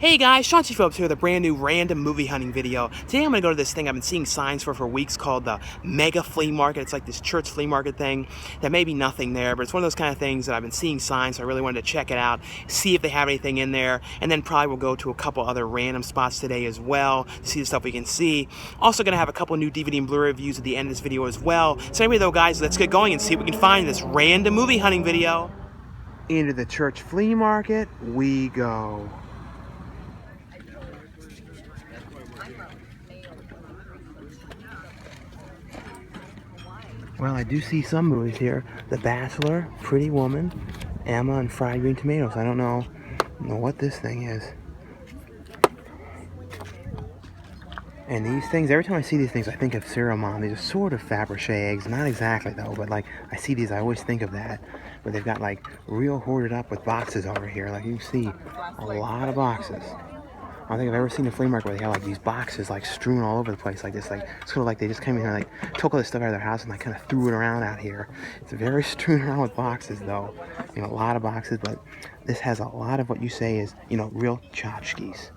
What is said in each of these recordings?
Hey guys, Sean Phillips here with a brand new random movie hunting video. Today I'm going to go to this thing I've been seeing signs for weeks called the Mega Flea Market. It's like this Church Flea Market thing that may be nothing there, but it's one of those kind of things that I've been seeing signs, so I really wanted to check it out, see if they have anything in there, and then probably we'll go to a couple other random spots today as well to see the stuff we can see. Also going to have a couple new DVD and Blu-ray reviews at the end of this video as well. So anyway though guys, let's get going and see what we can find in this random movie hunting video. Into the Church Flea Market we go. Well, I do see some movies here. The Bachelor, Pretty Woman, Emma, and Fried Green Tomatoes. I don't know what this thing is. And these things, every time I see these things, I think of Cereal Mom. These are sort of Fabergé eggs. Not exactly, though, but, like, I see these, I always think of that. But they've got, like, real hoarded up with boxes over here. Like, you can see a lot of boxes. I don't think I've ever seen a flea market where they have like these boxes like strewn all over the place like this, like sort of like they just came in here and like took all this stuff out of their house and like kind of threw it around out here. It's very strewn around with boxes though, you know, a lot of boxes, but this has a lot of what you say is, you know, real tchotchkes.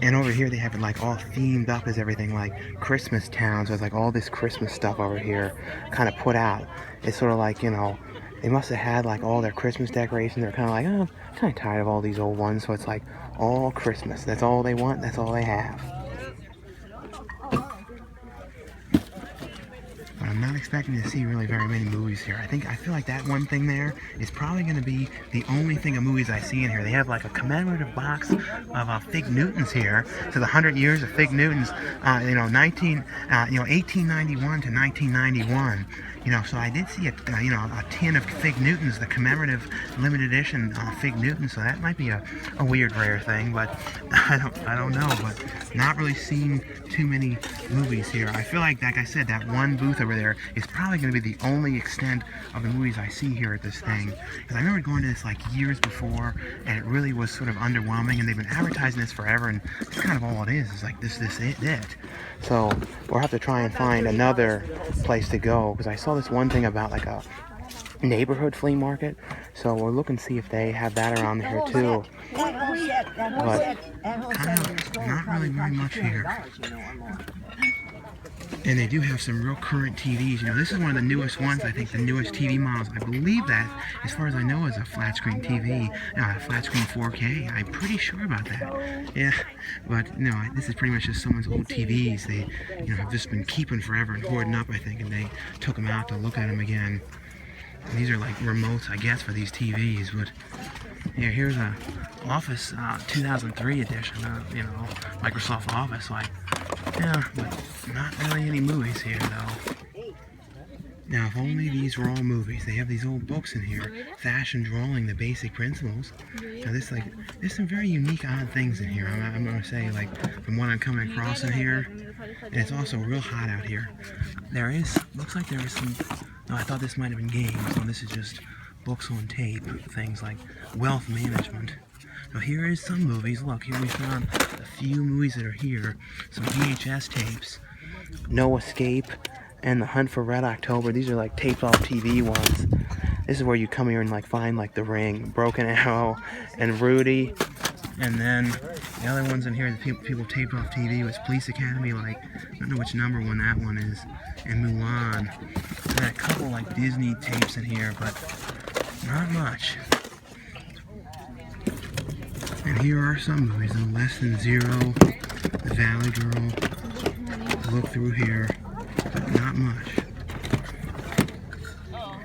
And over here they have it like all themed up as everything like Christmas town, so it's like all this Christmas stuff over here kind of put out. It's sort of like, you know, they must have had like all their Christmas decorations. They're kind of like, oh, I'm kind of tired of all these old ones. So it's like all Christmas. That's all they want. That's all they have. But I'm not expecting to see really very many movies here. I feel like that one thing there is probably going to be the only thing of movies I see in here. They have like a commemorative box of Fig Newtons here to the 100 years of Fig Newtons. You know, 1891 to 1991. You know, so I did see a tin of Fig Newtons, the commemorative limited edition Fig Newtons. So that might be a weird rare thing, but I don't know. But not really seeing too many movies here. I feel like I said, that one booth over there is probably going to be the only extent of the movies I see here at this thing. Because I remember going to this like years before, and it really was sort of underwhelming. And they've been advertising this forever, and it's kind of all it is. It's like this, it. So we'll have to try and find another place to go, because I saw this one thing about like a neighborhood flea market, so we'll look and see if they have that around here too. But kind of not really very much here. And they do have some real current TVs. You know, this is one of the newest ones, I think, the newest TV models. I believe that, as far as I know, is a flat screen TV, flat screen 4K. I'm pretty sure about that. Yeah, but no, this is pretty much just someone's old TVs. They, you know, have just been keeping forever and hoarding up, I think, and they took them out to look at them again. And these are like remotes, I guess, for these TVs. But yeah, here's a Office 2003 edition. You know, Microsoft Office, like. Yeah, but not really any movies here, though. Now, if only these were all movies. They have these old books in here, Fashion Drawing, the Basic Principles. Now, there's some very unique, odd things in here. I'm going to say, like, from what I'm coming across in here. And it's also real hot out here. Looks like there is some, no, I thought this might have been games. No, this is just books on tape, things like Wealth Management. Now here is some movies. Look, here we found a few movies that are here. Some VHS tapes. No Escape and The Hunt for Red October. These are like taped off TV ones. This is where you come here and like find like The Ring, Broken Arrow, and Rudy. And then the other ones in here that people taped off TV was Police Academy, like, I don't know which number one that one is, and Mulan. And a couple like Disney tapes in here, but not much. And here are some movies, though. Less Than Zero, The Valley Girl. Look through here, but not much.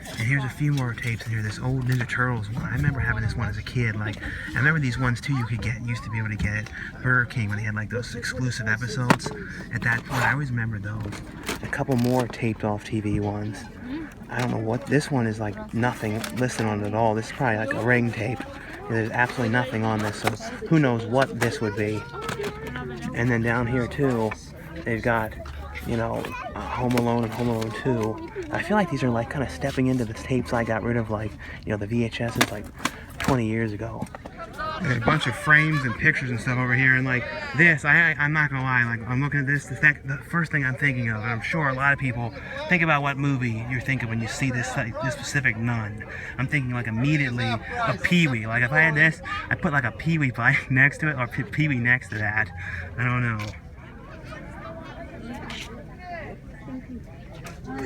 And here's a few more tapes in here. This old Ninja Turtles one. I remember having this one as a kid. Like, I remember these ones too. You used to be able to get at Burger King when they had like those exclusive episodes. At that point, I always remember those. A couple more taped off TV ones. I don't know what this one is, like nothing listed on it at all. This is probably like a ring tape. There's absolutely nothing on this, so who knows what this would be. And then down here too, they've got, you know, Home Alone and Home Alone 2. I feel like these are like kind of stepping into the tapes I got rid of, like, you know, the VHSs like 20 years ago. There's a bunch of frames and pictures and stuff over here, and like this, I'm not gonna lie, like I'm looking at this, the first thing I'm thinking of, and I'm sure a lot of people think about what movie you're thinking when you see this specific nun. I'm thinking like immediately of Pee-wee. Like if I had this, I'd put like a Pee-wee bike next to it, or Pee-wee next to that. I don't know. $1?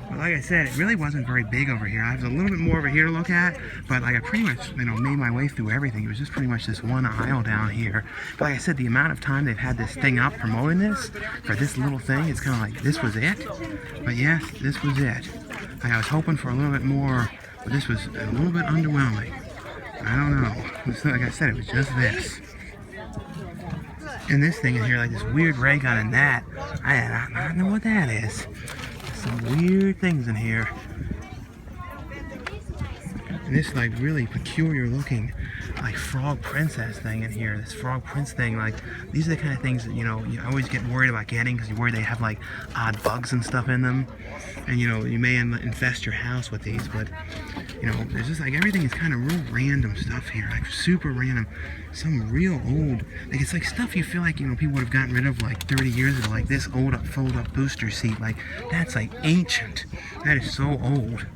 But like I said, it really wasn't very big over here. I have a little bit more over here to look at, but like I pretty much, made my way through everything. It was just pretty much this one aisle down here. But like I said, the amount of time they've had this thing up promoting this, for this little thing, it's kind of like, this was it? But yes, this was it. Like I was hoping for a little bit more, but this was a little bit underwhelming. I don't know. Like I said, it was just this. And this thing in here, like this weird ray gun and that, I don't know what that is. Some weird things in here. And this like really peculiar looking like frog princess thing in here. This frog prince thing, like these are the kind of things that, you know, you always get worried about getting because you're worried they have like odd bugs and stuff in them. And you know, you may infest your house with these, but you know, there's just like everything is kind of real random stuff here, like super random. Some real old, like it's like stuff you feel like, you know, people would have gotten rid of like 30 years ago, like this old fold-up booster seat, like that's like ancient. That is so old.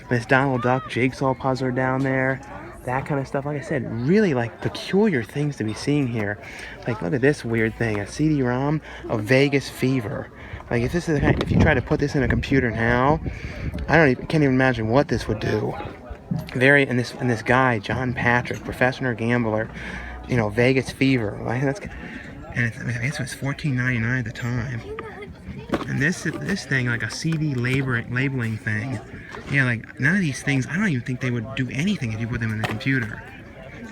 This Donald Duck jigsaw puzzle down there, that kind of stuff. Like I said, really like peculiar things to be seeing here. Like look at this weird thing, a CD-ROM of Vegas Fever. Like if this is the kind, if you try to put this in a computer now, can't even imagine what this would do. And this guy, John Patrick, Professional Gambler, you know, Vegas Fever. Like that's, and I guess it was $14.99 at the time. And this thing, like a CD labeling thing. Yeah, like none of these things, I don't even think they would do anything if you put them in the computer.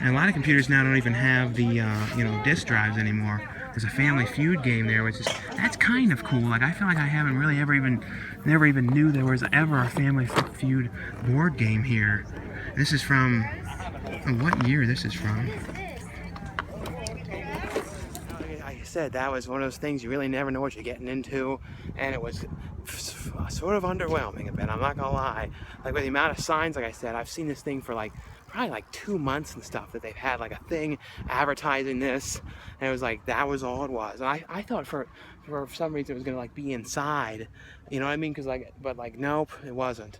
And a lot of computers now don't even have the you know, disk drives anymore. There's a Family Feud game there, which is, that's kind of cool. Like I feel like I haven't really never even knew there was ever a Family Feud board game here. This is from, what year this is from? Like I said, that was one of those things you really never know what you're getting into, and it was sort of underwhelming a bit, I'm not gonna lie. Like with the amount of signs, like I said, I've seen this thing for like probably like 2 months and stuff, that they've had like a thing advertising this, and it was like that was all it was. And I thought for some reason it was gonna like be inside, you know what I mean? Because like, but like nope, it wasn't.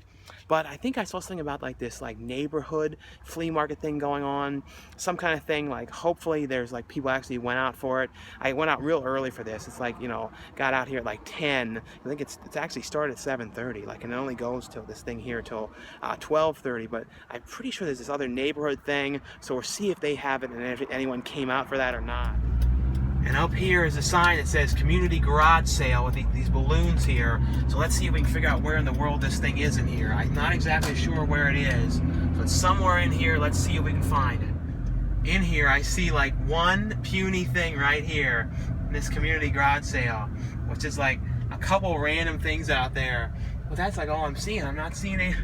But I think I saw something about like this like neighborhood flea market thing going on, some kind of thing. Like hopefully there's like people actually went out for it. I went out real early for this. It's like, you know, got out here at like 10. I think it's actually started at 7:30. Like, and it only goes till this thing here till 12:30. But I'm pretty sure there's this other neighborhood thing. So we'll see if they have it and if anyone came out for that or not. And up here is a sign that says community garage sale with these balloons here. So let's see if we can figure out where in the world this thing is in here. I'm not exactly sure where it is, but somewhere in here, let's see if we can find it. In here, I see like one puny thing right here in this community garage sale, which is like a couple random things out there. But that's like all I'm seeing. I'm not seeing any.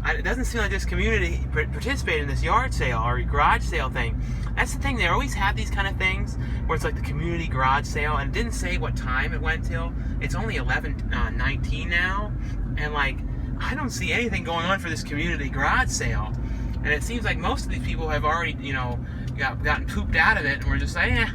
It doesn't seem like this community participated in this yard sale or garage sale thing. That's the thing, they always have these kind of things where it's like the community garage sale, and it didn't say what time it went till. It's only 11:19 now, and like I don't see anything going on for this community garage sale. And it seems like most of these people have already, you know, gotten pooped out of it, and we're just like, eh.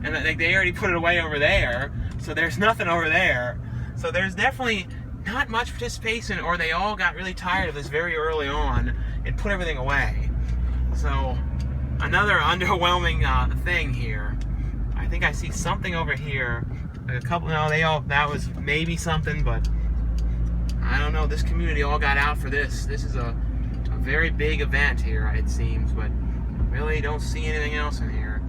And like they already put it away over there, so there's nothing over there. So there's definitely not much participation, or they all got really tired of this very early on and put everything away. So another underwhelming thing here. I think I see something over here. Like a couple, no, that was maybe something, but I don't know. This community all got out for this. This is a very big event here, it seems, but really don't see anything else in here.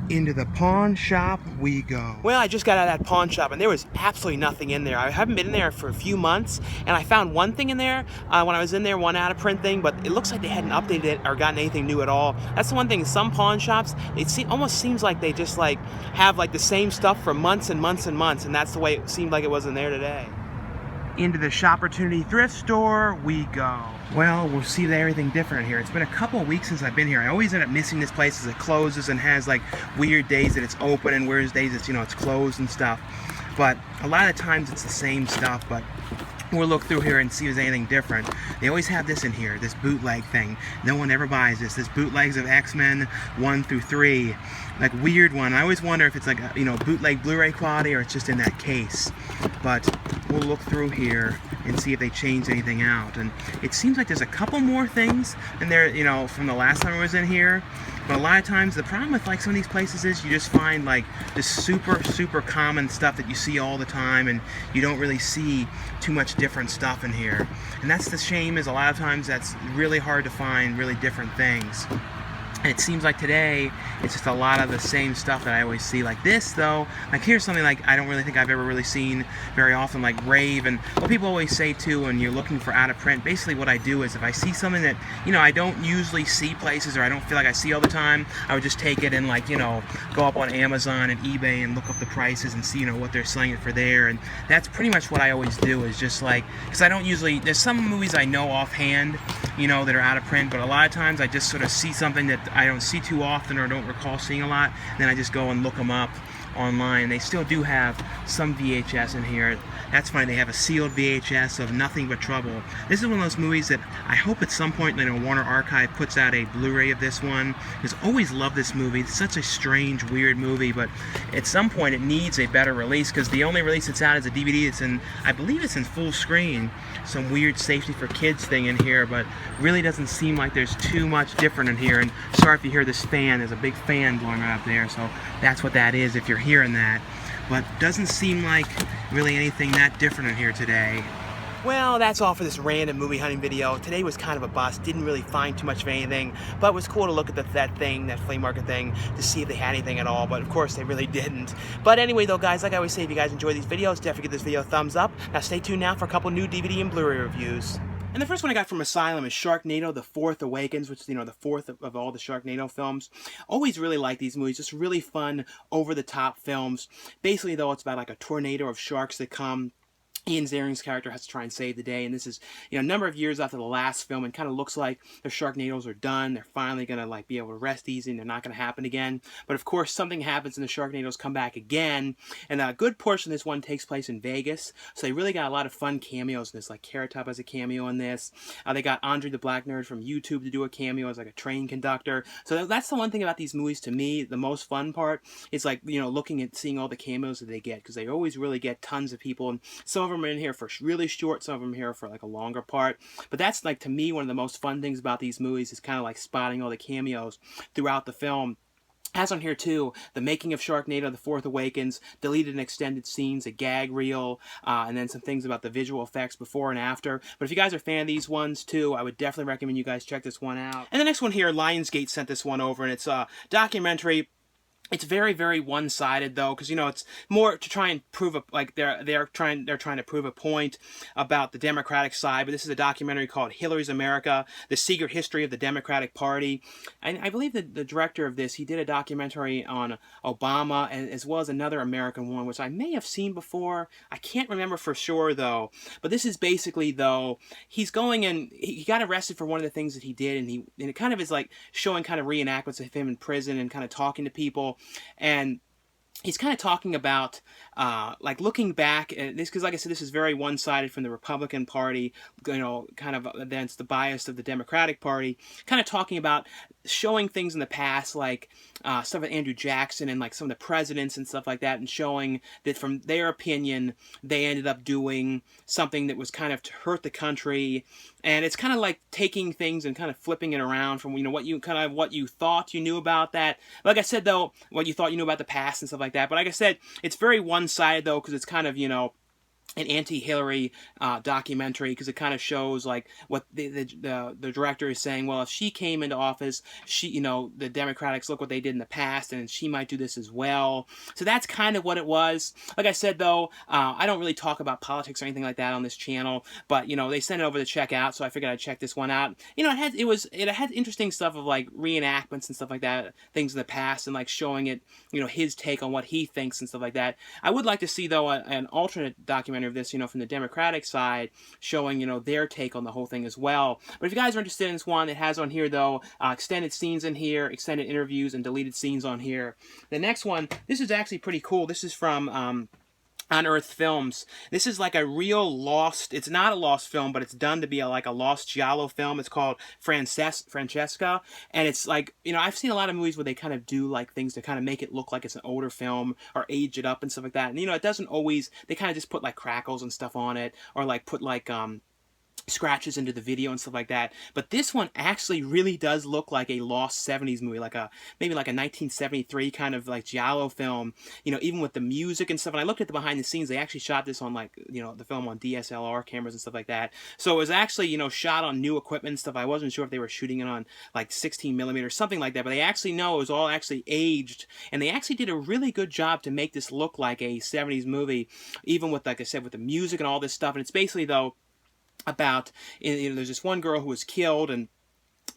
Into the pawn shop we go. Well, I just got out of that pawn shop and there was absolutely nothing in there. I haven't been in there for a few months, and I found one thing in there when I was in there, one out of print thing, but it looks like they hadn't updated it or gotten anything new at all. That's the one thing, some pawn shops, it almost seems like they just like have like the same stuff for months and months and months, and that's the way it seemed like it was in there today. Into the Shopportunity thrift store we go. Well, we'll see everything different here. It's been a couple of weeks since I've been here. I always end up missing this place as it closes and has like weird days that it's open and weird days it's, you know, it's closed and stuff. but a lot of times it's the same stuff. But we'll look through here and see if there's anything different. They always have this in here, this bootleg thing. No one ever buys this. This bootlegs of X-Men 1 through 3. Like, weird one. I always wonder if it's like, you know, bootleg Blu-ray quality or it's just in that case. But we'll look through here and see if they changed anything out. And it seems like there's a couple more things in there, you know, from the last time I was in here. But a lot of times the problem with like some of these places is you just find like this super common stuff that you see all the time, and you don't really see too much different stuff in here. And that's the shame, is a lot of times that's really hard to find really different things. And it seems like today, it's just a lot of the same stuff that I always see. Like this, though, like here's something like I don't really think I've ever really seen very often, like Rave. And what people always say, too, when you're looking for out of print, basically what I do is if I see something that, you know, I don't usually see places or I don't feel like I see all the time, I would just take it and, like, you know, go up on Amazon and eBay and look up the prices and see, you know, what they're selling it for there. And that's pretty much what I always do, is just like, because I don't usually, there's some movies I know offhand, you know, that are out of print, but a lot of times I just sort of see something that I don't see too often or don't recall seeing a lot, then I just go and look them up online. They still do have some VHS in here. That's funny, they have a sealed VHS of Nothing But Trouble. This is one of those movies that I hope at some point, you know, Warner Archive puts out a Blu-ray of this one, because I always loved this movie. It's such a strange, weird movie, but at some point it needs a better release, because the only release it's out is a DVD. It's in, I believe it's in full screen, some weird safety for kids thing in here, but really doesn't seem like there's too much different in here. And sorry if you hear this fan, there's a big fan blowing right up there, so that's what that is if you're hearing that. But doesn't seem like really anything that different in here today. Well, that's all for this random movie hunting video. Today was kind of a bust. Didn't really find too much of anything, but it was cool to look at that flea market thing, to see if they had anything at all, but of course they really didn't. But anyway though, guys, like I always say, if you guys enjoy these videos, definitely give this video a thumbs up. Now stay tuned now for a couple new DVD and Blu-ray reviews. And the first one I got from Asylum is Sharknado, the fourth Awakens, which is, you know, the fourth of all the Sharknado films. Always really like these movies, just really fun, over-the-top films. Basically, though, it's about like a tornado of sharks that come. Ian Zierin's character has to try and save the day, and this is, you know, a number of years after the last film, and kind of looks like the Sharknadoes are done. They're finally going to, like, be able to rest easy, and they're not going to happen again. But, of course, something happens, and the Sharknadoes come back again, and a good portion of this one takes place in Vegas, so they really got a lot of fun cameos in this. Like, Carrot Top has a cameo in this. They got Andre the Black Nerd from YouTube to do a cameo as, like, a train conductor. So that's the one thing about these movies, to me, the most fun part is, like, you know, looking at seeing all the cameos that they get, because they always really get tons of people, and some of them are in here for really short, some of them here for like a longer part. But that's, like, to me, one of the most fun things about these movies is kind of like spotting all the cameos throughout the film. Has on here too, the making of Sharknado, the fourth Awakens, deleted and extended scenes, a gag reel, and then some things about the visual effects before and after. But if you guys are a fan of these ones too, I would definitely recommend you guys check this one out. And the next one here, Lionsgate sent this one over, and it's a documentary. It's very, very one-sided though, because, you know, it's more to try and prove a, like, they're trying to prove a point about the Democratic side. But this is a documentary called Hillary's America: The Secret History of the Democratic Party. And I believe that the director of this, he did a documentary on Obama, and as well as another American one, which I may have seen before. I can't remember for sure though. But this is basically, though, he's going and he got arrested for one of the things that he did, and it kind of is like showing kind of reenactments of him in prison and kind of talking to people. And he's kind of talking about, like, looking back at this, because, like I said, this is very one-sided from the Republican Party, you know, kind of against the bias of the Democratic Party, kind of talking about showing things in the past, like stuff with Andrew Jackson and, like, some of the presidents and stuff like that, and showing that from their opinion, they ended up doing something that was kind of to hurt the country. And it's kind of like taking things and kind of flipping it around from, you know, what you thought you knew about that. Like I said, though, what you thought you knew about the past and stuff like that. But like I said, it's very one-sided, though, because it's kind of, you know, an anti-Hillary documentary, because it kind of shows, like, what the director is saying. Well, if she came into office, she, you know, the Democrats, look what they did in the past, and she might do this as well. So that's kind of what it was. Like I said, though, I don't really talk about politics or anything like that on this channel, but, you know, they sent it over to check out, so I figured I'd check this one out. You know, it had interesting stuff of, like, reenactments and stuff like that, things in the past, and, like, showing it, you know, his take on what he thinks and stuff like that. I would like to see, though, an alternate documentary of this, you know, from the Democratic side, showing, you know, their take on the whole thing as well. But if you guys are interested in this one, it has on here, though, extended scenes in here, extended interviews, and deleted scenes on here. The next one, this is actually pretty cool. This is from Unearthed Films. This is like a real lost, it's not a lost film, but it's done to be like a lost giallo film. It's called Francesca, and it's like, you know, I've seen a lot of movies where they kind of do like things to kind of make it look like it's an older film or age it up and stuff like that. And you know, it doesn't always, they kind of just put like crackles and stuff on it, or like put like scratches into the video and stuff like that. But this one actually really does look like a lost 70s movie, like a maybe like a 1973 kind of like giallo film, you know, even with the music and stuff. And I looked at the behind the scenes, they actually shot this on like, you know, the film on DSLR cameras and stuff like that. So it was actually, you know, shot on new equipment and stuff. I wasn't sure if they were shooting it on like 16 millimeter, something like that, but they actually know it was all actually aged, and they actually did a really good job to make this look like a 70s movie, even with, like I said, with the music and all this stuff. And it's basically, though, about, you know, there's this one girl who was killed, and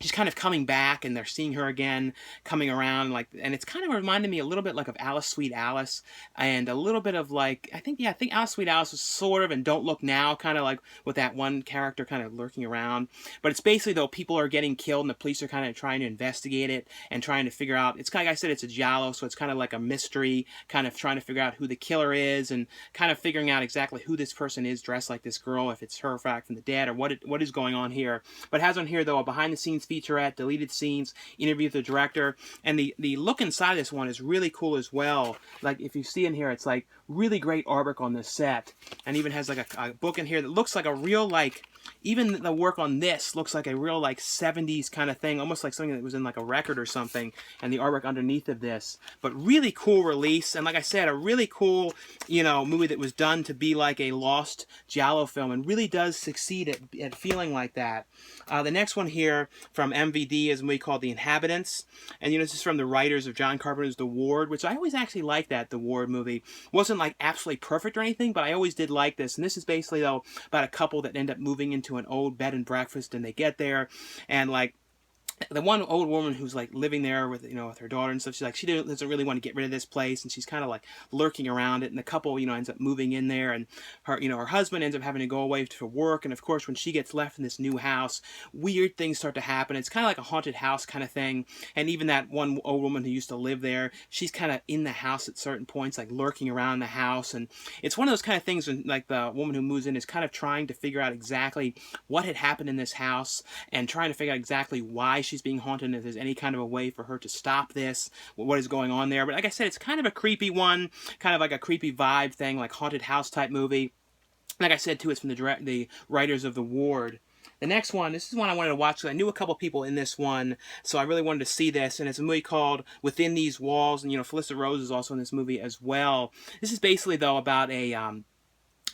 she's kind of coming back, and they're seeing her again coming around, like, and it's kind of reminded me a little bit like of Alice Sweet Alice, and a little bit of like, I think Alice Sweet Alice was sort of, and Don't Look Now, kind of like with that one character kind of lurking around. But it's basically, though, people are getting killed, and the police are kind of trying to investigate it and trying to figure out, it's kind of, like I said, it's a giallo, so it's kind of like a mystery, kind of trying to figure out who the killer is, and kind of figuring out exactly who this person is dressed like this girl, if it's her fact from the dead, or what is going on here. But it has on here, though, a behind the scenes featurette, deleted scenes, interview with the director, and the look inside of this one is really cool as well. Like, if you see in here, it's like really great artwork on this set, and even has like a book in here that looks like a real, like, even the work on this looks like a real like 70s kind of thing, almost like something that was in like a record or something, and the artwork underneath of this. But really cool release, and like I said, a really cool, you know, movie that was done to be like a lost giallo film, and really does succeed at feeling like that. The next one here from MVD is a movie called The Inhabitants, and you know, this is from the writers of John Carpenter's The Ward, which I always actually liked. That The Ward movie wasn't like absolutely perfect or anything, but I always did like this. And this is basically, though, about a couple that end up moving into an old bed and breakfast, and they get there, and like, the one old woman who's like living there with, you know, with her daughter and stuff, she's like, she doesn't really want to get rid of this place, and she's kind of like lurking around it. And the couple, you know, ends up moving in there, and her, you know, her husband ends up having to go away for work. And of course, when she gets left in this new house, weird things start to happen. It's kind of like a haunted house kind of thing. And even that one old woman who used to live there, she's kind of in the house at certain points, like lurking around the house. And it's one of those kind of things when, like, the woman who moves in is kind of trying to figure out exactly what had happened in this house, and trying to figure out exactly why she's being haunted, and if there's any kind of a way for her to stop this, what is going on there. But like I said, it's kind of a creepy one, kind of like a creepy vibe thing, like haunted house type movie. Like I said, too, it's from the writers of The Ward. The next one, this is one I wanted to watch because I knew a couple people in this one, so I really wanted to see this. And it's a movie called Within These Walls, and you know, Felicity Rose is also in this movie as well. This is basically, though, about a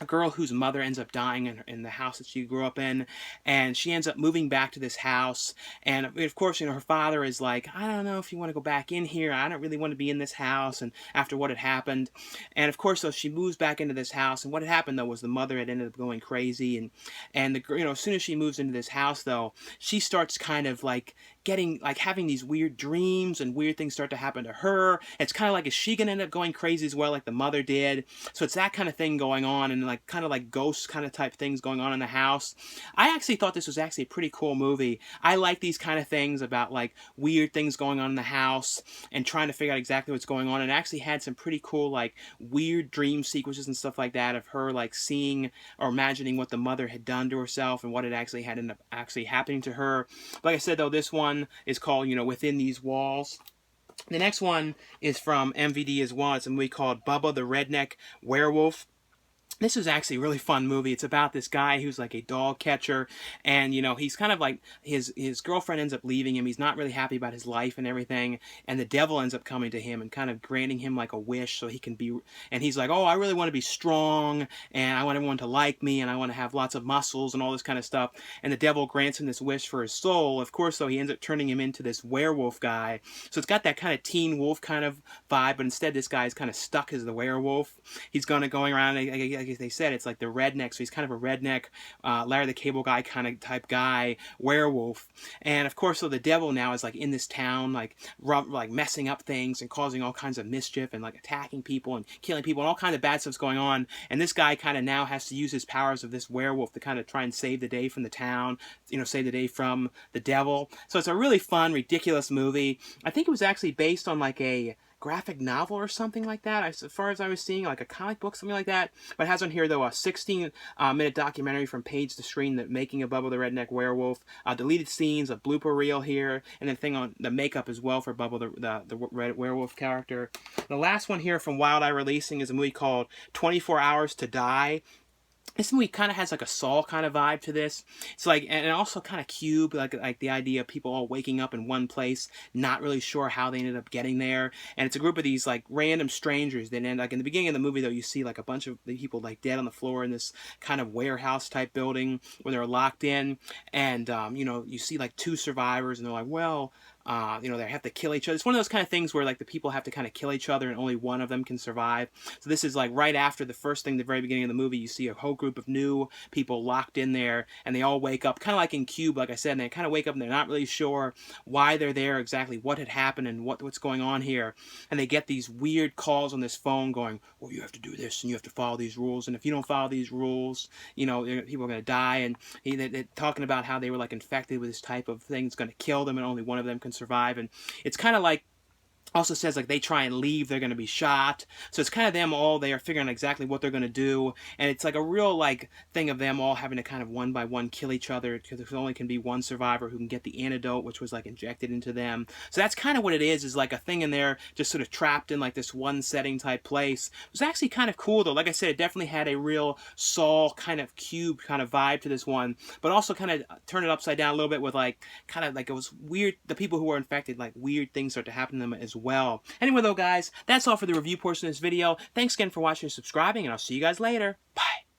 girl whose mother ends up dying in the house that she grew up in, and she ends up moving back to this house. And of course, you know, her father is like, I don't know if you want to go back in here, I don't really want to be in this house, and after what had happened. And of course, though, she moves back into this house, and what had happened, though, was the mother had ended up going crazy, and the, you know, as soon as she moves into this house, though, she starts kind of like getting, like, having these weird dreams, and weird things start to happen to her. It's kind of like, is she gonna end up going crazy as well, like the mother did? So it's that kind of thing going on, and like kind of like ghost kind of type things going on in the house. I actually thought this was actually a pretty cool movie. I like these kind of things about like weird things going on in the house and trying to figure out exactly what's going on. And it actually had some pretty cool like weird dream sequences and stuff like that of her like seeing or imagining what the mother had done to herself and what had actually had ended up actually happening to her. Like I said, though, this one is called, you know, Within These Walls. The next one is from MVD as well. It's a movie called Bubba the Redneck Werewolf. This is actually a really fun movie. It's about this guy who's like a dog catcher, and you know, he's kind of like, his girlfriend ends up leaving him. He's not really happy about his life and everything, and the devil ends up coming to him and kind of granting him like a wish so he can be, and he's like, oh, I really want to be strong, and I want everyone to like me, and I want to have lots of muscles and all this kind of stuff. And the devil grants him this wish for his soul. Of course, though, he ends up turning him into this werewolf guy. So it's got that kind of teen wolf kind of vibe, but instead this guy is kind of stuck as the werewolf. He's going around, like they said, it's like the redneck, so he's kind of a redneck, Larry the Cable Guy kind of type guy, werewolf. And of course, so the devil now is like in this town, like messing up things and causing all kinds of mischief and like attacking people and killing people and all kinds of bad stuff's going on. And this guy kind of now has to use his powers of this werewolf to kind of try and save the day from the town, you know, save the day from the devil. So it's a really fun, ridiculous movie. I think it was actually based on like a graphic novel or something like that, as far as I was seeing, like a comic book, something like that. But it has on here, though, a 16-minute documentary from page to screen, the making of Bubba the Redneck Werewolf, deleted scenes, a blooper reel here, and then thing on the makeup as well for Bubba the Red Werewolf character. The last one here from Wild Eye Releasing is a movie called 24 Hours to Die. This movie kind of has like a Saw kind of vibe to this. It's like, and also kind of cube, like the idea of people all waking up in one place, not really sure how they ended up getting there. And it's a group of these like random strangers. Then, like in the beginning of the movie, though, you see like a bunch of people like dead on the floor in this kind of warehouse type building where they're locked in. And you know, you see like 2 survivors, and they're like, well, you know, they have to kill each other. It's one of those kind of things where like the people have to kind of kill each other and only one of them can survive. So this is like right after the first thing, the very beginning of the movie, you see a whole group of new people locked in there, and they all wake up, kind of like in Cube, like I said, and they kind of wake up and they're not really sure why they're there, exactly what had happened and what's going on here. And they get these weird calls on this phone going, well, you have to do this and you have to follow these rules, and if you don't follow these rules, you know, people are going to die. And they're talking about how they were like infected with this type of thing that's going to kill them, and only one of them can survive. And it's kind of like, also says like they try and leave, they're going to be shot. So it's kind of them all, they are figuring out exactly what they're going to do. And it's like a real like thing of them all having to kind of one by one kill each other, because there only can be one survivor who can get the antidote, which was like injected into them. So that's kind of what it is like a thing in there just sort of trapped in like this one setting type place. It was actually kind of cool though. Like I said, it definitely had a real Saw kind of Cube kind of vibe to this one, but also kind of turned it upside down a little bit with like kind of like it was weird, the people who were infected, like weird things start to happen to them as well. Anyway though, guys, that's all for the review portion of this video. Thanks again for watching and subscribing, and I'll see you guys later. Bye.